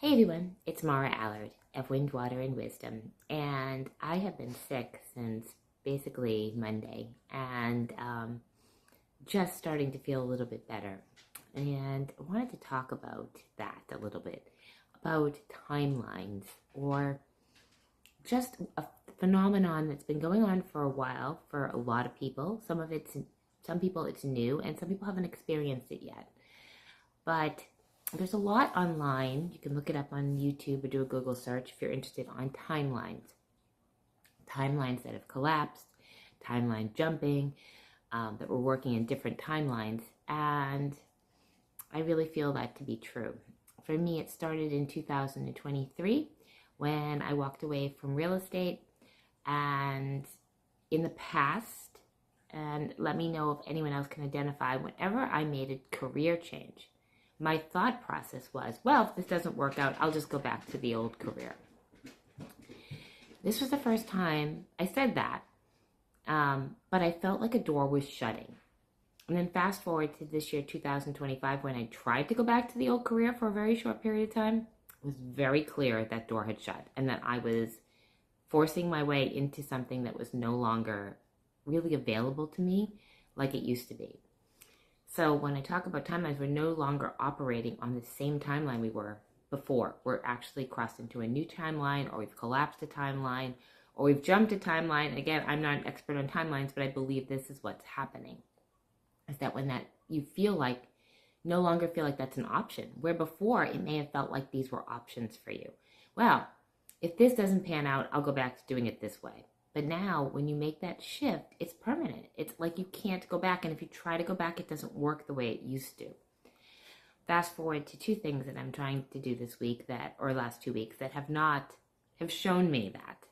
Hey everyone, it's Mara Allard of Wind, Water, and Wisdom, and I have been sick since basically Monday, and just starting to feel a little bit better. And I wanted to talk about that a little bit, about timelines, or just a phenomenon that's been going on for a while for a lot of people. Some people it's new, and some people haven't experienced it yet. But there's a lot online. You can look it up on YouTube or do a Google search if you're interested on timelines. Timelines that have collapsed, timeline jumping, that we're working in different timelines. And I really feel that to be true. For me, it started in 2023 when I walked away from real estate. And in the past, and let me know if anyone else can identify, whenever I made a career change, my thought process was, well, if this doesn't work out, I'll just go back to the old career. This was the first time I said that, but I felt like a door was shutting. And then fast forward to this year, 2025, when I tried to go back to the old career for a very short period of time, it was very clear that door had shut and that I was forcing my way into something that was no longer really available to me like it used to be. So when I talk about timelines, we're no longer operating on the same timeline we were before. We're actually crossed into a new timeline, or we've collapsed a timeline, or we've jumped a timeline. Again, I'm not an expert on timelines, but I believe this is what's happening. Is that when that you no longer feel like that's an option, where before it may have felt like these were options for you. Well, if this doesn't pan out, I'll go back to doing it this way. But now when you make that shift, it's permanent. It's like you can't go back. And if you try to go back, it doesn't work the way it used to. Fast forward to two things that I'm trying to do this week last 2 weeks that have shown me that.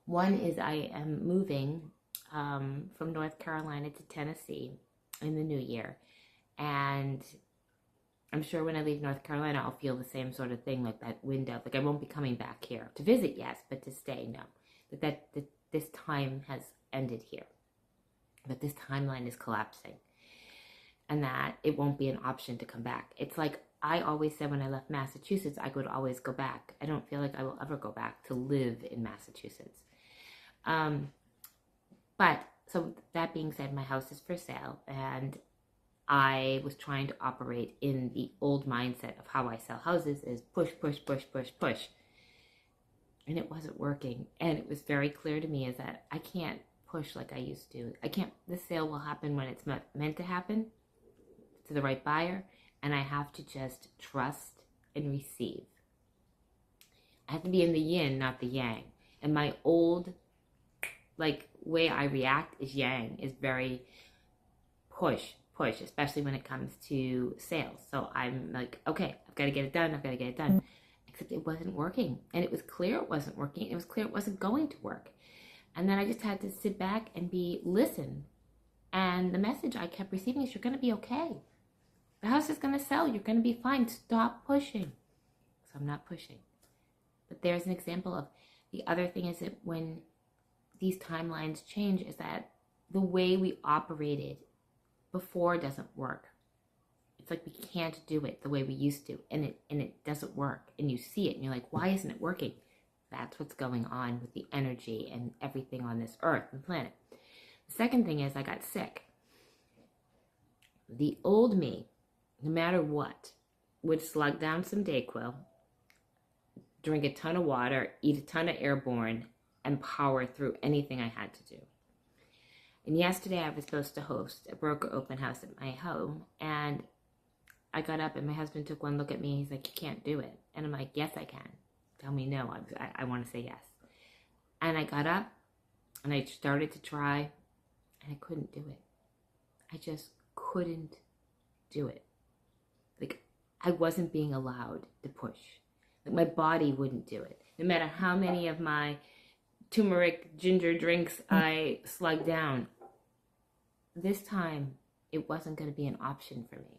One is I am moving from North Carolina to Tennessee in the new year. And I'm sure when I leave North Carolina, I'll feel the same sort of thing, like that window. Like I won't be coming back here to visit, yes, but to stay, no. That this time has ended here, but this timeline is collapsing, and that it won't be an option to come back. It's like I always said when I left Massachusetts, I would always go back. I don't feel like I will ever go back to live in Massachusetts. But so that being said, my house is for sale, and I was trying to operate in the old mindset of how I sell houses is push, push, push, push, push. And it wasn't working. And it was very clear to me is that I can't push like I used to. The sale will happen when it's meant to happen to the right buyer. And I have to just trust and receive. I have to be in the yin, not the yang. And my old, way I react is yang, is very push, especially when it comes to sales. So I'm like, okay, I've got to get it done. Except it wasn't working. And it was clear it wasn't working. It was clear it wasn't going to work. And then I just had to sit back and listen. And the message I kept receiving is, you're going to be okay. The house is going to sell. You're going to be fine. Stop pushing. So I'm not pushing. But there's an example of the other thing is that when these timelines change is that the way we operated before doesn't work. It's like we can't do it the way we used to, and it doesn't work. And you see it, and you're like, why isn't it working? That's what's going on with the energy and everything on this earth and planet. The second thing is I got sick. The old me, no matter what, would slug down some Dayquil, drink a ton of water, eat a ton of Airborne, and power through anything I had to do. And yesterday I was supposed to host a broker open house at my home, and I got up and my husband took one look at me. He's like, you can't do it. And I'm like, yes, I can. Tell me no. I want to say yes. And I got up and I started to try, and I couldn't do it. I just couldn't do it. Like I wasn't being allowed to push. Like my body wouldn't do it. No matter how many of my turmeric ginger drinks I slugged down, this time it wasn't going to be an option for me.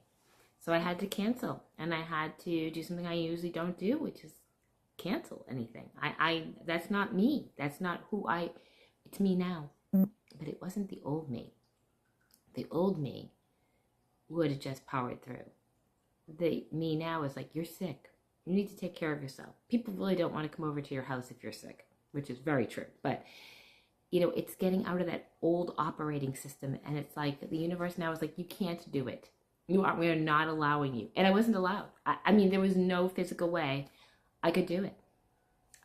So I had to cancel, and I had to do something I usually don't do, which is cancel anything. That's not me. That's not it's me now. But it wasn't the old me. The old me would have just powered through. The me now is like, you're sick. You need to take care of yourself. People really don't want to come over to your house if you're sick, which is very true. But, it's getting out of that old operating system. And it's like the universe now is like, you can't do it. We are not allowing you. And I wasn't allowed. I mean, there was no physical way I could do it.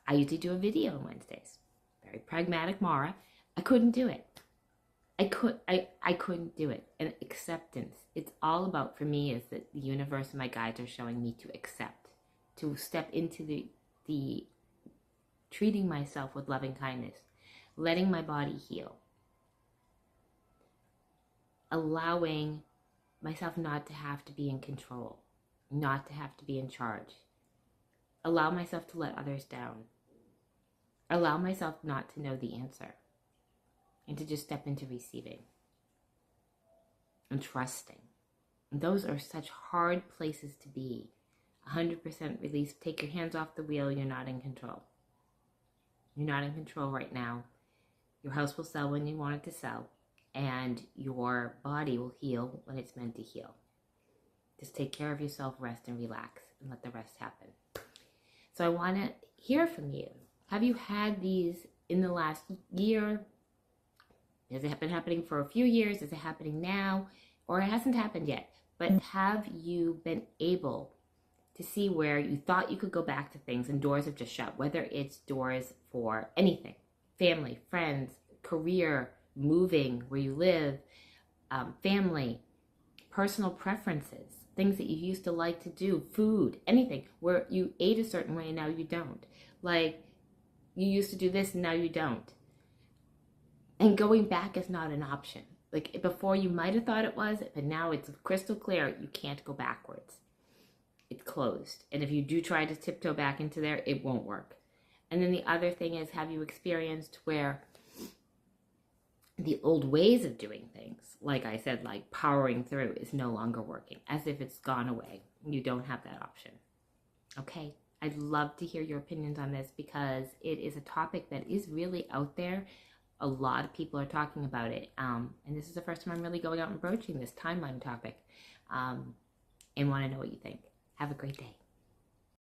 I usually do a video on Wednesdays. Very pragmatic Mara. I couldn't do it. I couldn't do it. And acceptance. It's all about, for me, is that the universe and my guides are showing me to accept, to step into the treating myself with loving kindness, letting my body heal, allowing myself not to have to be in control, not to have to be in charge, allow myself to let others down, allow myself not to know the answer, and to just step into receiving and trusting. And those are such hard places to be. 100% release. Take your hands off the wheel. You're not in control. You're not in control right now. Your house will sell when you want it to sell, and your body will heal when it's meant to heal. Just take care of yourself, rest, and relax, and let the rest happen. So I want to hear from you. Have you had these in the last year? Has it been happening for a few years? Is it happening now? Or it hasn't happened yet? But have you been able to see where you thought you could go back to things and doors have just shut? Whether it's doors for anything, family, friends, career, moving, where you live, family, personal preferences, things that you used to like to do, food, anything, where you ate a certain way and now you don't. Like, you used to do this and now you don't. And going back is not an option. Like, before you might have thought it was, but now it's crystal clear. You can't go backwards. It's closed. And if you do try to tiptoe back into there, it won't work. And then the other thing is, have you experienced where the old ways of doing things, like I said, like powering through, is no longer working, as if it's gone away? You don't have that option. Okay, I'd love to hear your opinions on this, because it is a topic that is really out there. A lot of people are talking about it. And this is the first time I'm really going out and broaching this timeline topic, and want to know what you think. Have a great day.